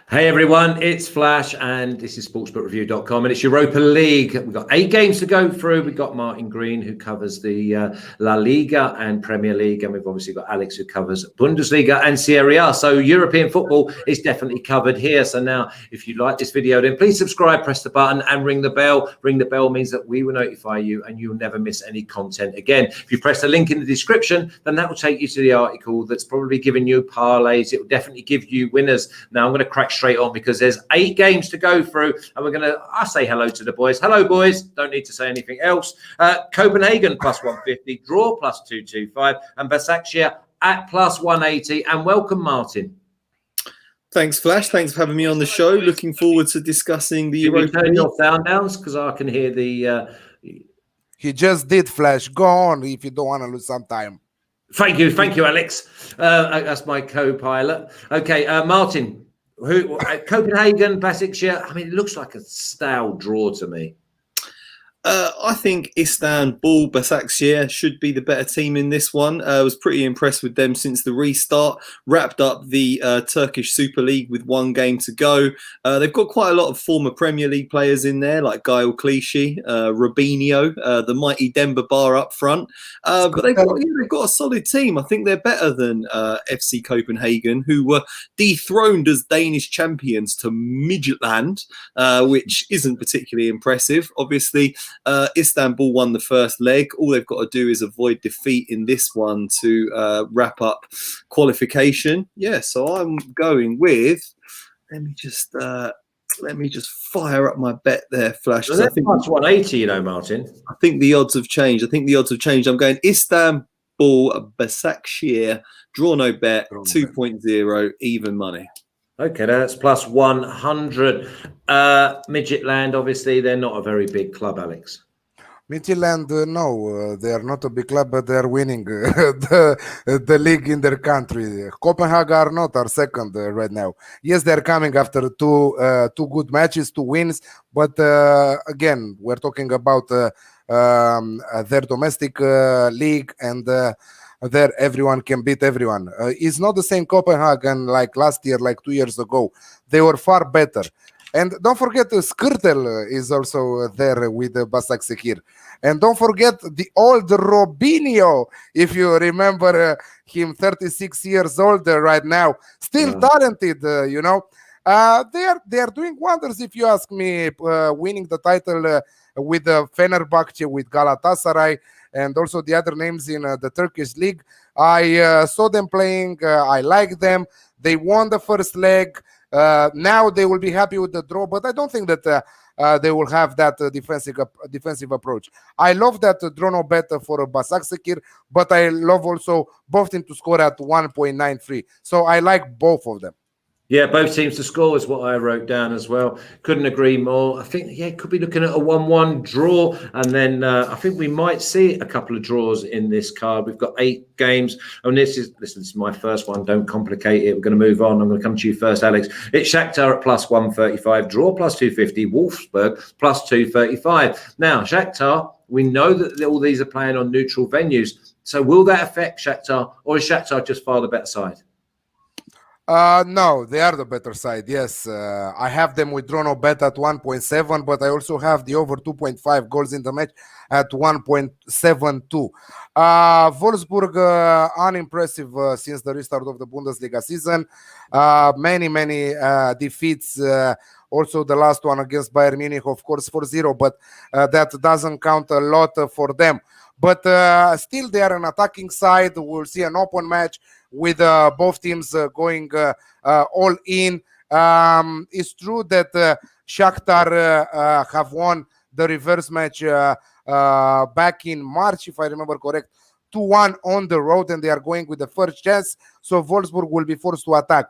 Hey everyone, it's Flash and this is sportsbookreview.com and it's Europa League. We've got 8 games to go through. We've got Martin Green who covers the La Liga and Premier League, and we've obviously got Alex who covers Bundesliga and Serie A. So European football is definitely covered here. So now if you like this video, then please subscribe, press the button and ring the bell. Ring the bell means that we will notify you and you'll never miss any content again. If you press the link in the description, then that will take you to the article that's probably giving you parlays. It will definitely give you winners. Now I'm going to crack straight on because there's 8 games to go through and we're going to say hello to the boys. Hello boys, don't need to say anything else. Copenhagen plus 150, draw plus 225 and Basaksehir at plus 180. And welcome Martin. Thanks Flash, thanks for having me on the show. Looking forward to discussing the Europa League. Turn your sound down because I can hear the He just did, Flash. Go on if you don't want to lose some time. Thank you, Alex. That's my co-pilot. Okay, Martin. Copenhagen, Basaksehir. I mean, it looks like a stale draw to me. I think Istanbul, Basaksehir should be the better team in this one. I was pretty impressed with them since the restart. Wrapped up the Turkish Super League with 1 game to go. They've got quite a lot of former Premier League players in there, like Gael Clichy, Robinho, the mighty Demba Ba up front. But they've got a solid team. I think they're better than FC Copenhagen, who were dethroned as Danish champions to Midtjylland, which isn't particularly impressive. Obviously, Istanbul won the first leg. All they've got to do is avoid defeat in this one to wrap up qualification. Yeah, so I'm going with. Let me just fire up my bet there, Flash. I think plus 180, you know, Martin. I think the odds have changed. I'm going Istanbul, Basaksehir, draw no bet, 2.0, even money. Okay, that's plus 100. Midtjylland, obviously, they're not a very big club, Alex. Midtjylland, no, they are not a big club, but they are winning the league in their country. Copenhagen are not our second right now. Yes, they're coming after two good matches, 2 wins, but again, we're talking about their domestic league and there everyone can beat everyone. It's not the same Copenhagen like last year, like 2 years ago. They were far better. And don't forget Shahktar is also there with Basaksehir. And don't forget the old Robinho, if you remember him, 36 years old right now. Still talented, you know. They are doing wonders, if you ask me, winning the title with Fenerbahce, with Galatasaray, and also the other names in the Turkish league. I saw them playing. I like them. They won the first leg. Now they will be happy with the draw, but I don't think that they will have that defensive approach. I love that draw no bet for Basaksehir, but I love also both teams to score at 1.93. So I like both of them. Yeah, both teams to score is what I wrote down as well. Couldn't agree more. I think, yeah, could be looking at a 1-1 draw. And then I think we might see a couple of draws in this card. We've got 8 games. And this is my first one. Don't complicate it. We're going to move on. I'm going to come to you first, Alex. It's Shahktar at plus 135, draw plus 250, Wolfsburg plus 235. Now, Shahktar, we know that all these are playing on neutral venues. So will that affect Shahktar, or is Shahktar just far the better side? No, they are the better side. Yes, I have them with draw no bet at 1.7, but I also have the over 2.5 goals in the match at 1.72. Wolfsburg, unimpressive since the restart of the Bundesliga season. Many defeats. Also, the last one against Bayern Munich, of course, 4-0, but that doesn't count a lot for them. But still, they are an attacking side. We'll see an open match with both teams going all in. It's true that Shahktar have won the reverse match back in March, if I remember correct, 2-1 on the road, and they are going with the first chance. So Wolfsburg will be forced to attack.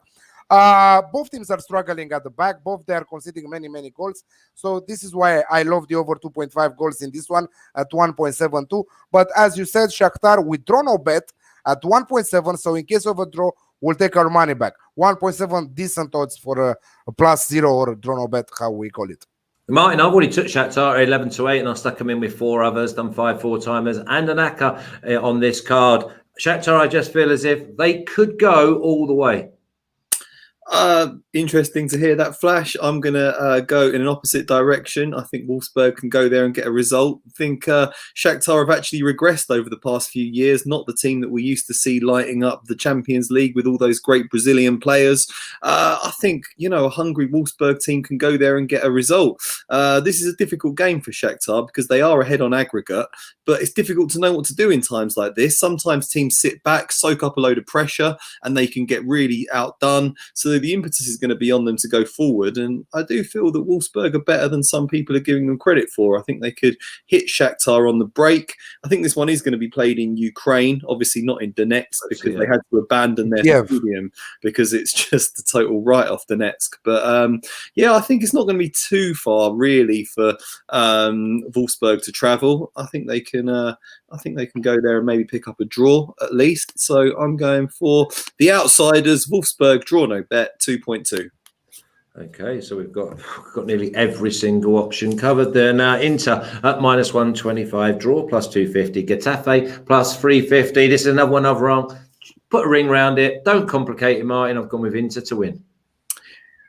Both teams are struggling at the back. Both they are conceding many goals. So this is why I love the over 2.5 goals in this one at 1.72. But as you said, Shahktar with draw no bet at 1.7. So in case of a draw, we'll take our money back. 1.7 decent odds for a +0 or draw no bet, how we call it. Martin, I've already took Shahktar 11-8, and I stuck them in with 4 others, done 5 4-timers and an Aka on this card. Shahktar, I just feel as if they could go all the way. Interesting to hear that, Flash. I'm going to go in an opposite direction. I think Wolfsburg can go there and get a result. I think Shahktar have actually regressed over the past few years, not the team that we used to see lighting up the Champions League with all those great Brazilian players. I think, a hungry Wolfsburg team can go there and get a result. This is a difficult game for Shahktar because they are ahead on aggregate, but it's difficult to know what to do in times like this. Sometimes teams sit back, soak up a load of pressure, and they can get really outdone. So the impetus is going to be on them to go forward, and I do feel that Wolfsburg are better than some people are giving them credit for. I think they could hit Shahktar on the break. I think this one is going to be played in Ukraine, obviously not in Donetsk, because they had to abandon their stadium because it's just a total write-off, Donetsk. But I think it's not going to be too far really for Wolfsburg to travel. I think they can go there and maybe pick up a draw at least. So I'm going for the outsiders. Wolfsburg draw no bet 2.2. Okay, so we've got nearly every single option covered there. Now Inter at -125, draw +250, Getafe +350. This is another one I've wrong. Put a ring round it. Don't complicate it, Martin. I've gone with Inter to win.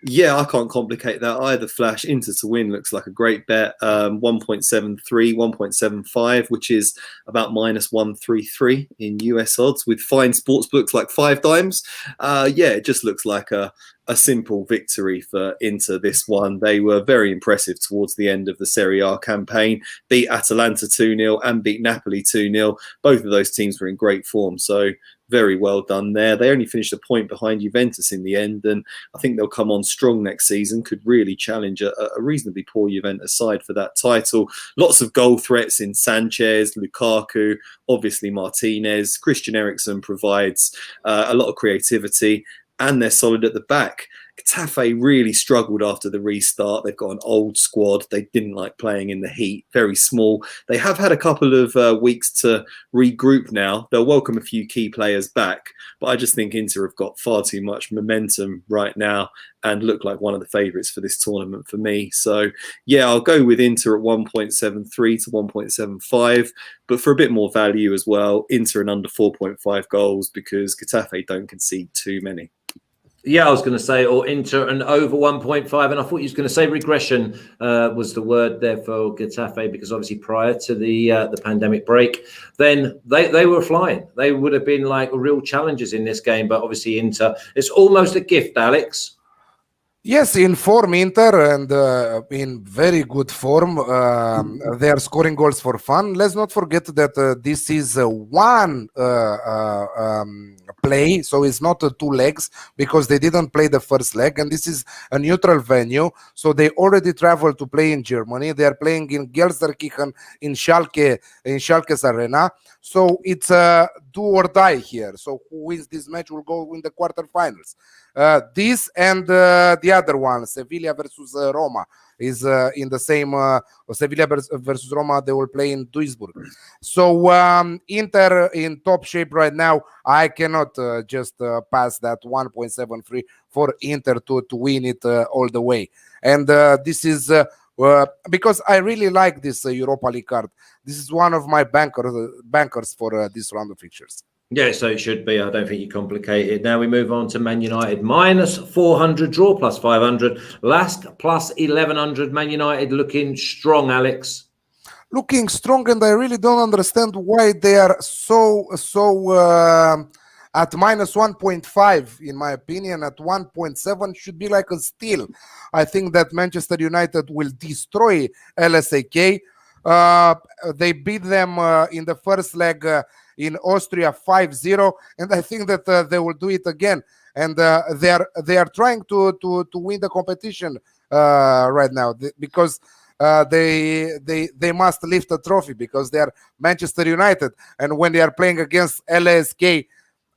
Yeah, I can't complicate that either, Flash. Inter to win looks like a great bet. 1.73, 1.75, which is about -133 in US odds with fine sports books like 5 dimes. It just looks like a simple victory for Inter, this one. They were very impressive towards the end of the Serie A campaign. Beat Atalanta 2-0 and beat Napoli 2-0. Both of those teams were in great form, so very well done there. They only finished a point behind Juventus in the end, and I think they'll come on strong next season, could really challenge a reasonably poor Juventus side for that title. Lots of goal threats in Sanchez, Lukaku, obviously Martinez. Christian Eriksen provides a lot of creativity, and they're solid at the back. Getafe really struggled after the restart. They've got an old squad. They didn't like playing in the heat, very small. They have had a couple of weeks to regroup now. They'll welcome a few key players back, but I just think Inter have got far too much momentum right now and look like one of the favourites for this tournament for me. So, I'll go with Inter at 1.73 to 1.75, but for a bit more value as well, Inter and under 4.5 goals because Getafe don't concede too many. Yeah, I was going to say, or Inter and over 1.5, and I thought you was going to say regression was the word there for Getafe, because obviously prior to the pandemic break, then they were flying. They would have been like real challenges in this game, but obviously Inter, it's almost a gift, Alex. Yes, in form Inter and in very good form. They are scoring goals for fun. Let's not forget that this is one play, so it's not 2 legs because they didn't play the first leg, and this is a neutral venue. So they already traveled to play in Germany. They are playing in Gelsenkirchen in Schalke's arena. So it's do or die here. So who wins this match will go in the quarterfinals. This and the other one, Sevilla versus Roma, is in the same. Sevilla versus Roma, they will play in Duisburg. So Inter in top shape right now. I cannot just pass that 1.73 for Inter to win it all the way. And this is because I really like this Europa League card. This is one of my bankers for this round of fixtures. Yeah, so it should be. I don't think you complicate it. Now we move on to Man United -400, draw +500, LASK +1100. Man United looking strong, Alex. Looking strong, and I really don't understand why they are so at -1.5, in my opinion. At 1.7 should be like a steal. I think that Manchester United will destroy LASK. They beat them in the first leg in Austria 5-0, and I think that they will do it again. And they are trying to win the competition right now because they must lift a trophy because they are Manchester United, and when they are playing against LASK,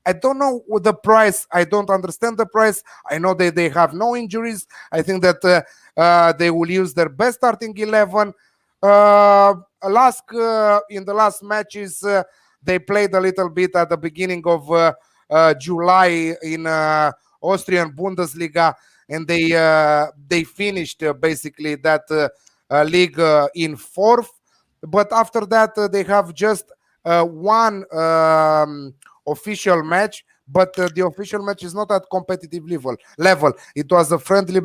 I don't know the price. I don't understand the price. I know that they have no injuries. I think that they will use their best starting 11. LASK in the last matches, they played a little bit at the beginning of July in Austrian Bundesliga, and they finished basically that league in 4th. But after that, they have just one official match but the official match is not at competitive level. It was a friendly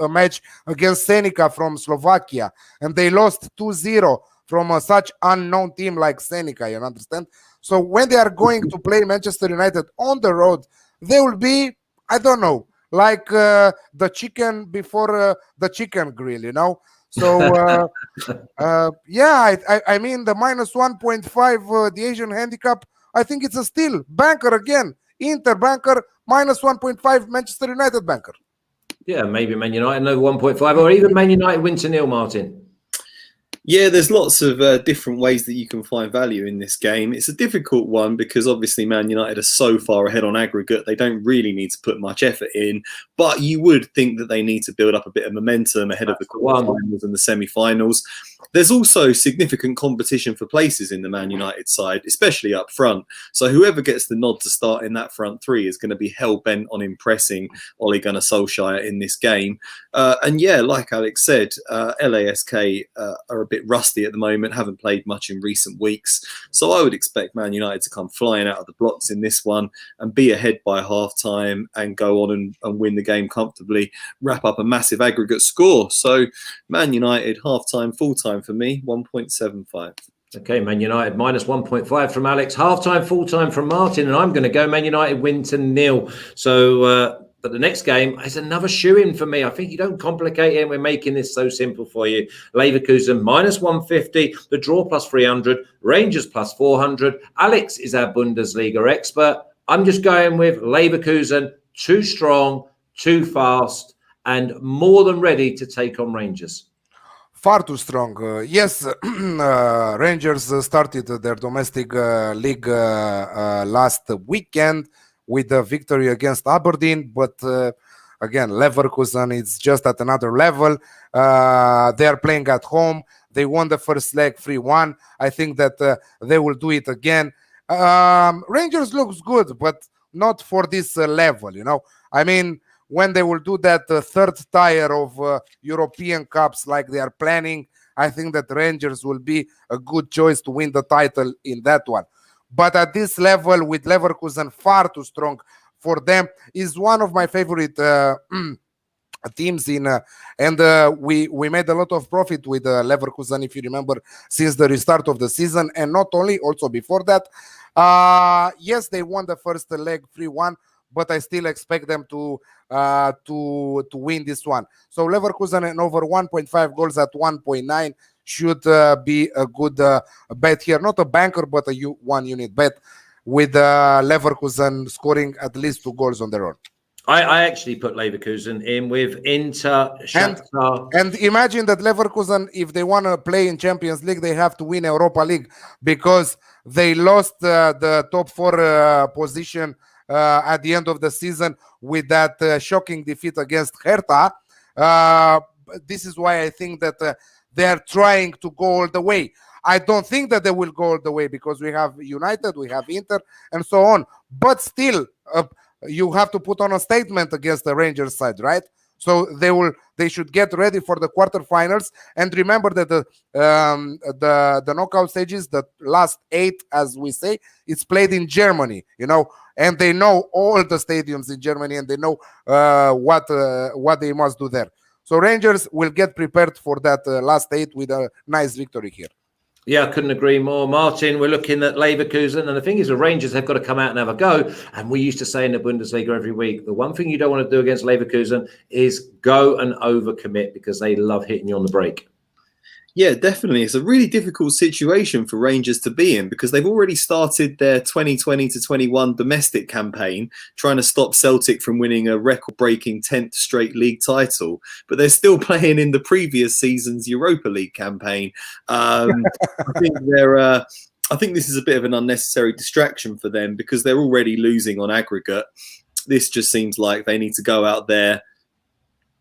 match against Senica from Slovakia, and they lost 2-0 from such unknown team like Senica, you understand? So when they are going to play Manchester United on the road, they will be, I don't know, like the chicken before the chicken grill, you know? So, I mean, the minus 1.5, the Asian handicap, I think it's a steal. Banker again, Inter banker, minus 1.5, Manchester United banker. Yeah, maybe Man United, no 1.5, or even Man United win to nil, Martin. Yeah, there's lots of different ways that you can find value in this game. It's a difficult one because obviously Man United are so far ahead on aggregate, they don't really need to put much effort in. But you would think that they need to build up a bit of momentum ahead of the quarterfinals and the semi-finals. There's also significant competition for places in the Man United side, especially up front. So whoever gets the nod to start in that front three is going to be hell-bent on impressing Ole Gunnar Solskjaer in this game. And yeah, like Alex said, LASK are a bit rusty at the moment, haven't played much in recent weeks. So I would expect Man United to come flying out of the blocks in this one and be ahead by half-time and go on and win the game comfortably, wrap up a massive aggregate score. So Man United, half-time, full-time for me, 1.75. Okay, Man United minus 1.5 from Alex, half-time, full-time from Martin, and I'm going to go Man United win to nil. So, but the next game is another shoe-in for me. I think you don't complicate it. We're making this so simple for you. Leverkusen minus 150, the draw plus 300, Rangers plus 400. Alex is our Bundesliga expert. I'm just going with Leverkusen, too strong, too fast, and more than ready to take on Rangers. Far too strong. Yes, Rangers started their domestic league last weekend with a victory against Aberdeen, but again, Leverkusen is just at another level. They are playing at home. They won the first leg 3-1. I think that they will do it again. Rangers looks good, but not for this level, you know. I mean, when they will do that third tier of European Cups like they are planning, I think that Rangers will be a good choice to win the title in that one. But at this level, with Leverkusen far too strong for them, is one of my favorite teams in, and we made a lot of profit with Leverkusen, if you remember, since the restart of the season, and not only, also before that. Yes, they won the first leg 3-1, but I still expect them to win this one. So Leverkusen and over 1.5 goals at 1.9 should be a good bet here. Not a banker, but a one-unit bet with Leverkusen scoring at least 2 goals on their own. I actually put Leverkusen in with Inter, Shahktar. And imagine that Leverkusen, if they want to play in Champions League, they have to win Europa League because they lost the top 4 position at the end of the season with that shocking defeat against Hertha. This is why I think that they are trying to go all the way. I don't think that they will go all the way because we have United, we have Inter, and so on. But still, you have to put on a statement against the Rangers side, right? So they should get ready for the quarterfinals. And remember that the knockout stages, the last 8, as we say, it's played in Germany, you know, and they know all the stadiums in Germany, and they know what they must do there. So Rangers will get prepared for that last 8 with a nice victory here. Yeah, I couldn't agree more. Martin, we're looking at Leverkusen. And the thing is, the Rangers have got to come out and have a go. And we used to say in the Bundesliga every week, the one thing you don't want to do against Leverkusen is go and overcommit because they love hitting you on the break. Yeah, definitely. It's a really difficult situation for Rangers to be in because they've already started their 2020-21 domestic campaign trying to stop Celtic from winning a record-breaking 10th straight league title, but they're still playing in the previous season's Europa League campaign. I think this is a bit of an unnecessary distraction for them because they're already losing on aggregate. This just seems like they need to go out there,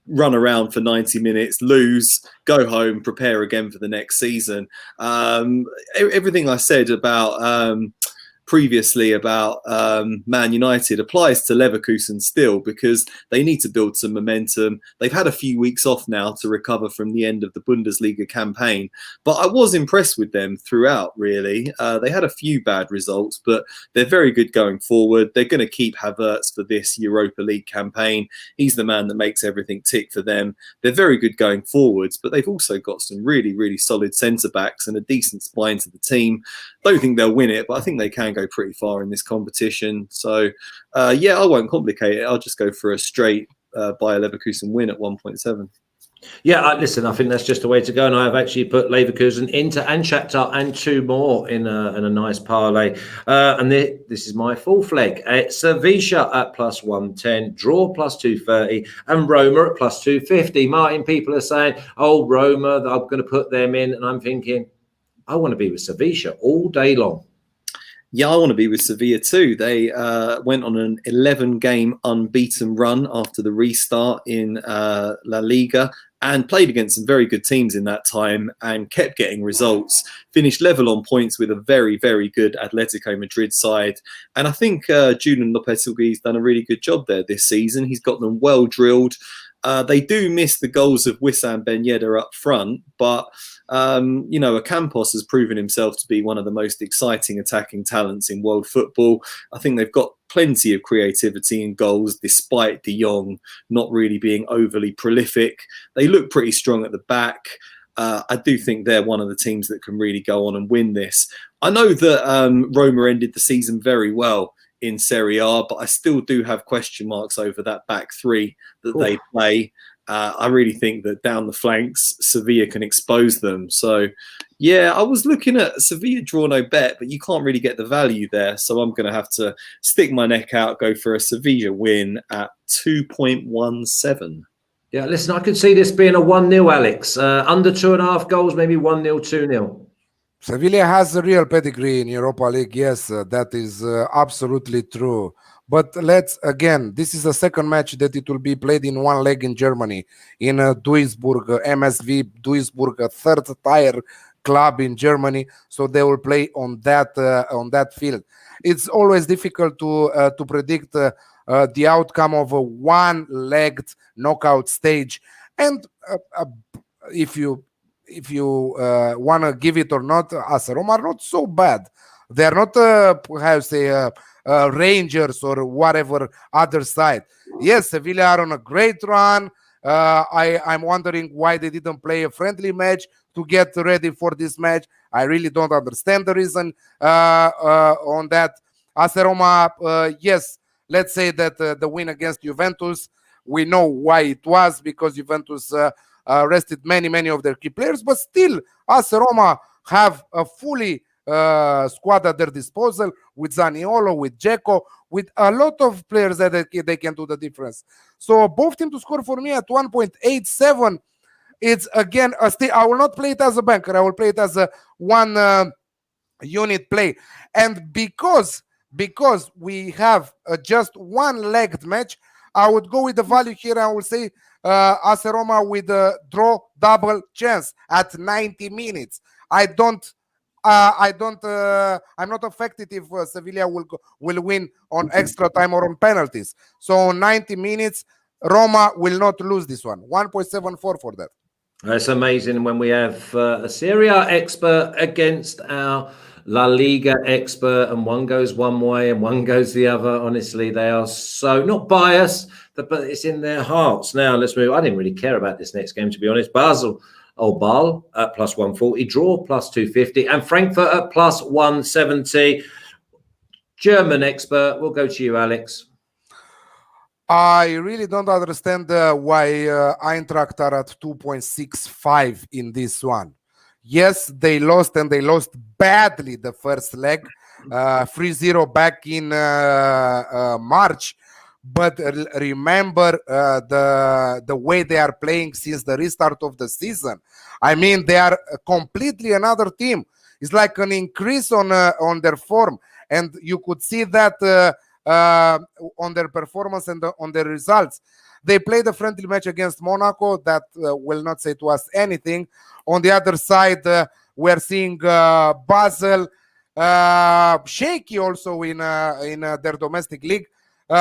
run around for 90 minutes, lose, go home, prepare again for the next season. Everything I said about previously about Man United applies to Leverkusen still, because they need to build some momentum. They've had a few weeks off now to recover from the end of the Bundesliga campaign, but I was impressed with them throughout, really. They had a few bad results, but they're very good going forward. They're going to keep Havertz for this Europa League campaign. He's the man that makes everything tick for them. They're very good going forwards, but they've also got some really, really solid centre-backs and a decent spine to the team. Don't think they'll win it, but I think they can go pretty far in this competition. So, yeah, I won't complicate it. I'll just go for a straight Bayer Leverkusen win at 1.7. Yeah, listen, I think that's just the way to go. And I have actually put Leverkusen, Inter and Shahktar and two more in a nice parlay. And this is my fourth leg. It's Sevilla at plus 110, draw plus 230 and Roma at plus 250. Martin, people are saying, oh, Roma, I'm going to put them in. And I'm thinking, I want to be with Sevilla all day long. Yeah, I want to be with Sevilla too. They went on an 11-game unbeaten run after the restart in La Liga and played against some very good teams in that time and kept getting results. Finished level on points with a very, very good Atletico Madrid side. And I think Julian Lopetegui's done a really good job there this season. He's got them well drilled. They do miss the goals of Wissam Ben Yedder up front, but you know, Campos has proven himself to be one of the most exciting attacking talents in world football. I think they've got plenty of creativity in goals, despite De Jong not really being overly prolific. They look pretty strong at the back. I do think they're one of the teams that can really go on and win this. I know that Roma ended the season very well in Serie A, but I still do have question marks over that back three that they play. I really think that down the flanks, Sevilla can expose them. So, yeah, I was looking at Sevilla draw no bet, but you can't really get the value there. So I'm going to have to stick my neck out, go for a Sevilla win at 2.17. Yeah, listen, I could see this being a 1-0, Alex. Under 2.5 goals, maybe 1-0, 2-0. Sevilla has a real pedigree in Europa League. Yes, that is absolutely true. But let's, again, this is the second match that it will be played in one leg in Germany, in Duisburg, MSV Duisburg, a third-tier club in Germany. So they will play on that field. It's always difficult to predict the outcome of a one-legged knockout stage. And if you want to give it or not, AS Roma are not so bad. They are not, how to say, Rangers or whatever other side. Yes, Sevilla are on a great run. I'm wondering why they didn't play a friendly match to get ready for this match. I really don't understand the reason on that. AS Roma, yes, let's say that the win against Juventus, we know why it was, because Juventus rested many of their key players, but still AS Roma have a fully squad at their disposal with Zaniolo, with Dzeko, with a lot of players that they can do the difference. So both teams to score for me at 1.87. It's again I will not play it as a banker. I will play it as a one unit play, and because we have just one-legged match, I would go with the value here. I will say AS Roma with a draw double chance at 90 minutes. I'm not affected if Sevilla will win on extra time or on penalties. So on 90 minutes, Roma will not lose this one. 1.74 for that. That's amazing when we have a Serie A expert against our La Liga expert, and one goes one way and one goes the other. Honestly, they are so not biased, but it's in their hearts. Now let's move. I didn't really care about this next game, to be honest. Basel at plus 140, draw plus 250, and Frankfurt at plus 170. German expert, we'll go to you, Alex. I really don't understand why Eintracht are at 2.65 in this one. Yes, they lost, and they lost badly the first leg, 3-0 back in March. But remember the way they are playing since the restart of the season. I mean, they are completely another team. It's like an increase on their form, and you could see that on their performance and on their results. They played a friendly match against Monaco that will not say to us anything. On the other side, we're seeing Basel. shaky also in their domestic league. They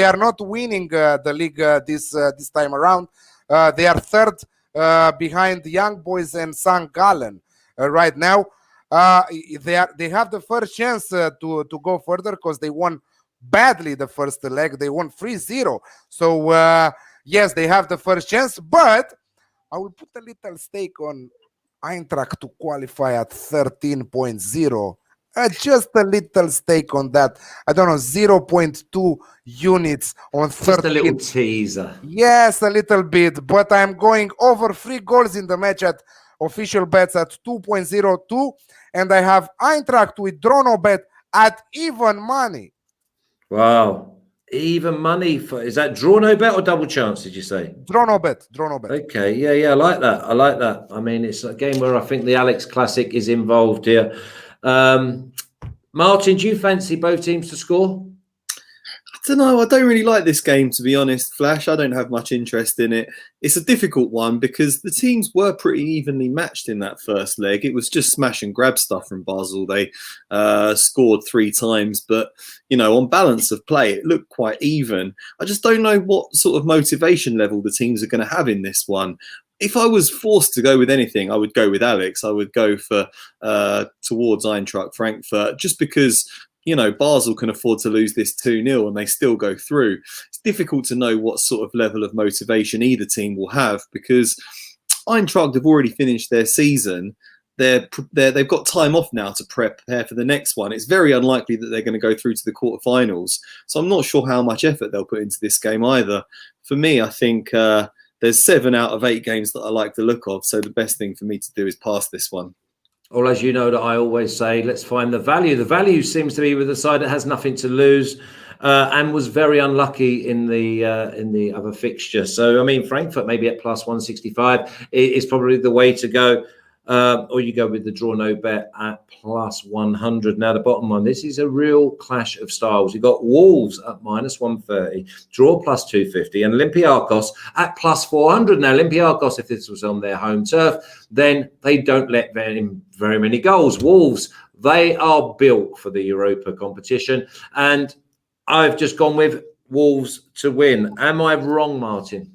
are not winning the league this time around. They are third behind Young Boys and St. Gallen right now. They have the first chance to go further because they won badly the first leg. They won 3-0. So yes, they have the first chance, but I will put a little stake on Eintracht to qualify at 13.0. Just a little stake on that. I don't know, 0.2 units on 13. Just a little teaser. Yes, a little bit, but I'm going over 3 goals in the match at official bets at 2.02, and I have Eintracht with Drono bet at even money. Wow. Even money is that draw no bet or double chance, did you say? Drono bet. Okay, yeah, I like that. I mean, it's a game where I think the Alex Classic is involved here. Martin, do you fancy both teams to score? I don't know. I don't really like this game, to be honest, Flash. I don't have much interest in it. It's a difficult one because the teams were pretty evenly matched in that first leg. It was just smash and grab stuff from Basel. They scored 3 times, but, on balance of play, it looked quite even. I just don't know what sort of motivation level the teams are going to have in this one. If I was forced to go with anything, I would go with Alex. I would go for towards Eintracht Frankfurt, just because Basel can afford to lose this 2-0 and they still go through. It's difficult to know what sort of level of motivation either team will have because Eintracht have already finished their season. They've got time off now to prepare for the next one. It's very unlikely that they're going to go through to the quarterfinals. So I'm not sure how much effort they'll put into this game either. For me, I think there's 7 out of 8 games that I like the look of. So the best thing for me to do is pass this one. Well, as you know, that I always say, let's find the value. The value seems to be with the side that has nothing to lose and was very unlucky in the other fixture. So, I mean, Frankfurt maybe at plus 165 is probably the way to go. Or you go with the draw no bet at plus 100. Now, the bottom one, this is a real clash of styles. You've got Wolves at minus 130, draw plus 250, and Olympiakos at plus 400. Now, Olympiakos, if this was on their home turf, then they don't let in very many goals. Wolves, they are built for the Europa competition, and I've just gone with Wolves to win. Am I wrong, Martin?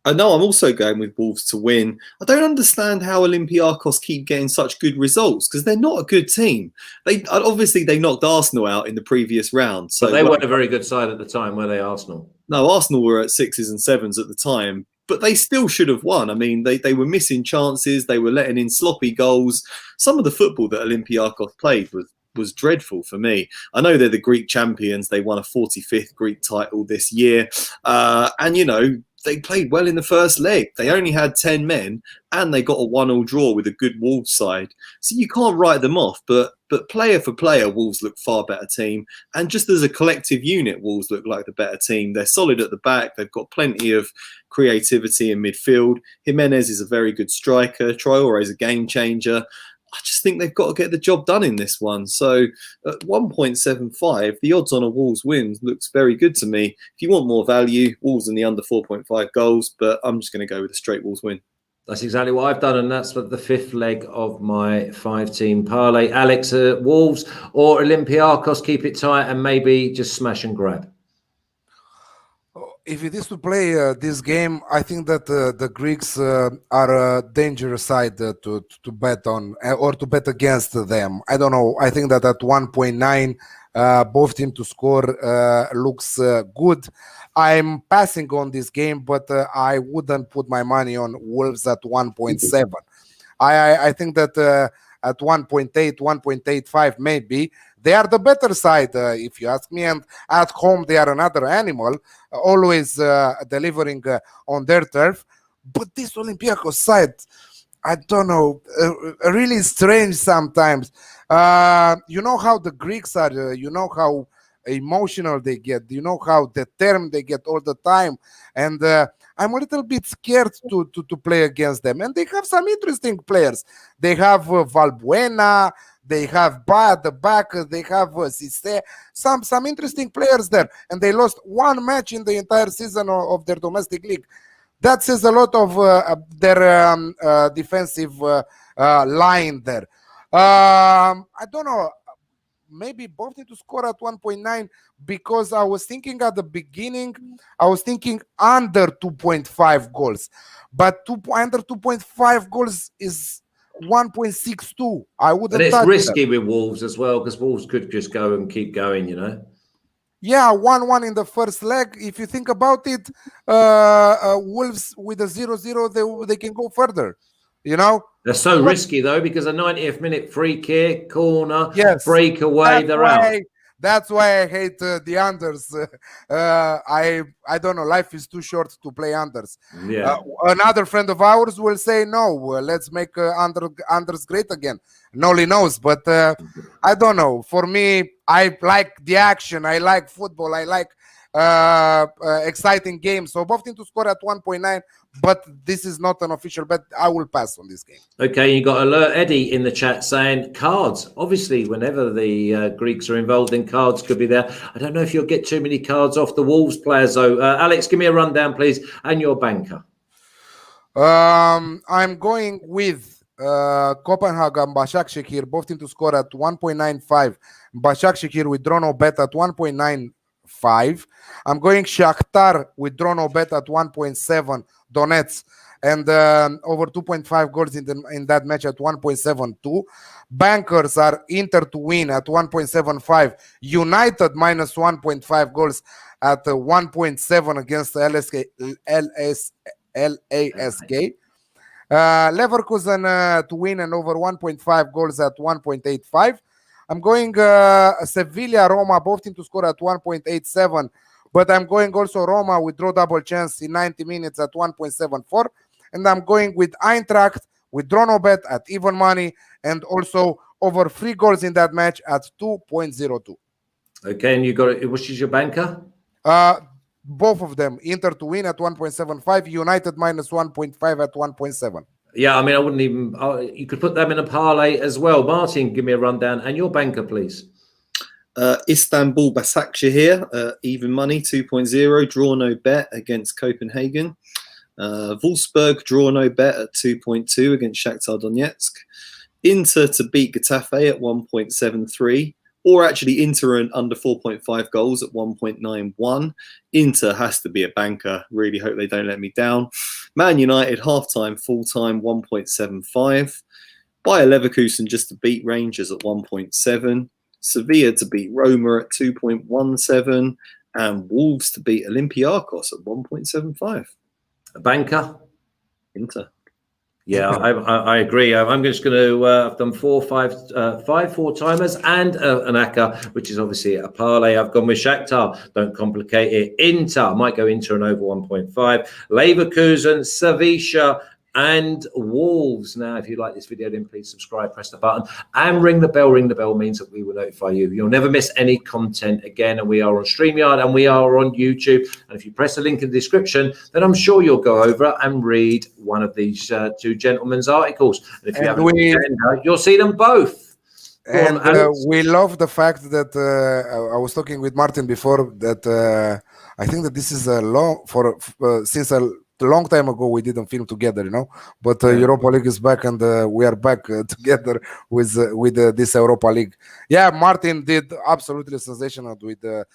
No, I'm also going with Wolves to win. I don't understand how Olympiakos keep getting such good results because they're not a good team. They knocked Arsenal out in the previous round. So but they weren't a very good side at the time, were they, Arsenal? No, Arsenal were at 6s and 7s at the time, but they still should have won. I mean, they were missing chances. They were letting in sloppy goals. Some of the football that Olympiakos played was dreadful for me. I know they're the Greek champions. They won a 45th Greek title this year. And, they played well in the first leg. They only had 10 men and they got a 1-1 draw with a good Wolves side. So you can't write them off, but player for player, Wolves look far better team. And just as a collective unit, Wolves look like the better team. They're solid at the back. They've got plenty of creativity in midfield. Jimenez is a very good striker. Traore is a game changer. I just think they've got to get the job done in this one. So at 1.75, the odds on a Wolves win looks very good to me. If you want more value, Wolves in the under 4.5 goals, but I'm just going to go with a straight Wolves win. That's exactly what I've done, and that's the 5th leg of my 5-team parlay. Alex, Wolves or Olympiakos, keep it tight and maybe just smash and grab. If it is to play this game, I think that the Greeks are a dangerous side to bet on or to bet against them. I don't know. I think that at 1.9, both teams to score looks good. I'm passing on this game, but I wouldn't put my money on Wolves at 1.7. I think that at 1.8, 1.85 maybe. They are the better side, if you ask me. And at home, they are another animal, always delivering on their turf. But this Olympiakos side, I don't know, really strange sometimes. You know how the Greeks are, you know how emotional they get, you know how determined they get all the time. And I'm a little bit scared to play against them. And they have some interesting players. They have Valbuena. They have Ba at the back. They have Cisse. Some interesting players there. And they lost 1 match in the entire season of their domestic league. That says a lot of their defensive line there. I don't know. Maybe both need to score at 1.9 because I was thinking at the beginning, I was thinking under 2.5 goals. But under 2.5 goals is 1.62. I wouldn't And it's touch risky that. with Wolves as well, because Wolves could just go and keep going, you know. Yeah, 1-1 in the first leg. If you think about it, Wolves with a 0-0, they can go further, you know. They're so But risky though, because a 90th minute free kick, corner, yes, breakaway, that's they're out. why. That's why I hate the unders. I don't know. Life is too short to play unders. Yeah. Another friend of ours will say no. Let's make unders great again. Noli knows, but I don't know. For me, I like the action. I like football. I like exciting games. So both teams to score at 1.9, but this is not an official bet. I will pass on this game. Okay, you got Alert Eddie in the chat saying cards. Obviously, whenever the Greeks are involved in cards, could be there. I don't know if you'll get too many cards off the Wolves players, though. Alex, give me a rundown, please, and your banker. I'm going with Copenhagen, Basaksehir, both teams to score at 1.95. Basaksehir with Drono bet at 1.95. I'm going Shahktar with Drono bet at 1.7. Donetsk and over 2.5 goals in that match at 1.72. Bankers are Inter to win at 1.75. United minus 1.5 goals at 1.7 against LASK. Leverkusen to win and over 1.5 goals at 1.85. I'm going Sevilla, Roma, both teams to score at 1.87. But I'm going also Roma with draw double chance in 90 minutes at 1.74. And I'm going with Eintracht with draw no bet at even money and also over 3 goals in that match at 2.02. Okay, and you got it. Which is your banker? Both of them. Inter to win at 1.75. United minus 1.5 at 1.7. Yeah, I mean, I wouldn't even. You could put them in a parlay as well. Martin, give me a rundown and your banker, please. Istanbul Basaksehir, even money 2.0, draw no bet against Copenhagen. Wolfsburg, draw no bet at 2.2 against Shahktar Donetsk. Inter to beat Getafe at 1.73, or actually Inter and under 4.5 goals at 1.91. Inter has to be a banker. Really hope they don't let me down. Man United, half-time, full-time, 1.75. Bayer Leverkusen just to beat Rangers at 1.7. Sevilla to beat Roma at 2.17, and Wolves to beat Olympiakos at 1.75. A banker? Inter. Yeah, I agree. I'm just going to. I've done 5 4-timers and an ACCA, which is obviously a parlay. I've gone with Shahktar. Don't complicate it. Inter. I might go Inter and over 1.5. Leverkusen, Sevilla, and Wolves. Now, if you like this video, then please subscribe, press the button, and ring the bell. Ring the bell means that we will notify you. You'll never miss any content again. And we are on StreamYard and we are on YouTube. And if you press the link in the description, then I'm sure you'll go over and read one of these two gentlemen's articles. And if you have an agenda, you'll see them both. And we love the fact that I was talking with Martin before that I think that this is a long since a long time ago we didn't film together, you know. But Europa League is back, and we are back together with this Europa League. Yeah, Martin did absolutely sensational with the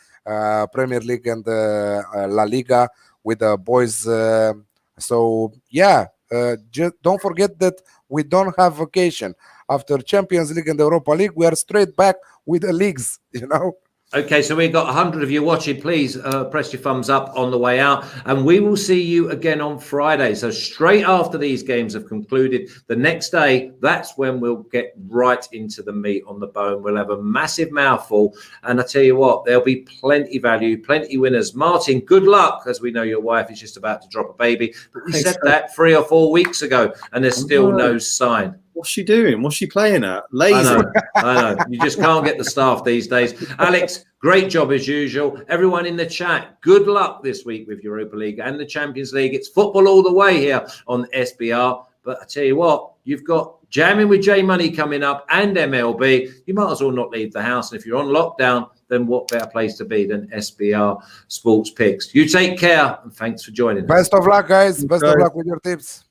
Premier League and La Liga with the boys. So yeah, just don't forget that we don't have vacation. After Champions League and Europa League, we are straight back with the leagues, you know. Okay, so we've got 100 of you watching. Please press your thumbs up on the way out. And we will see you again on Friday. So straight after these games have concluded, the next day, that's when we'll get right into the meat on the bone. We'll have a massive mouthful. And I tell you what, there'll be plenty value, plenty winners. Martin, good luck, as we know your wife is just about to drop a baby. But we said that 3 or 4 weeks ago, and there's still no sign. What's she doing? What's she playing at? Lazy. I know. You just can't get the staff these days. Alex, great job as usual. Everyone in the chat, good luck this week with Europa League and the Champions League. It's football all the way here on SBR. But I tell you what, you've got Jamming with J Money coming up and MLB. You might as well not leave the house. And if you're on lockdown, then what better place to be than SBR Sports Picks? You take care, and thanks for joining us. Best of luck, guys. Best of luck with your tips.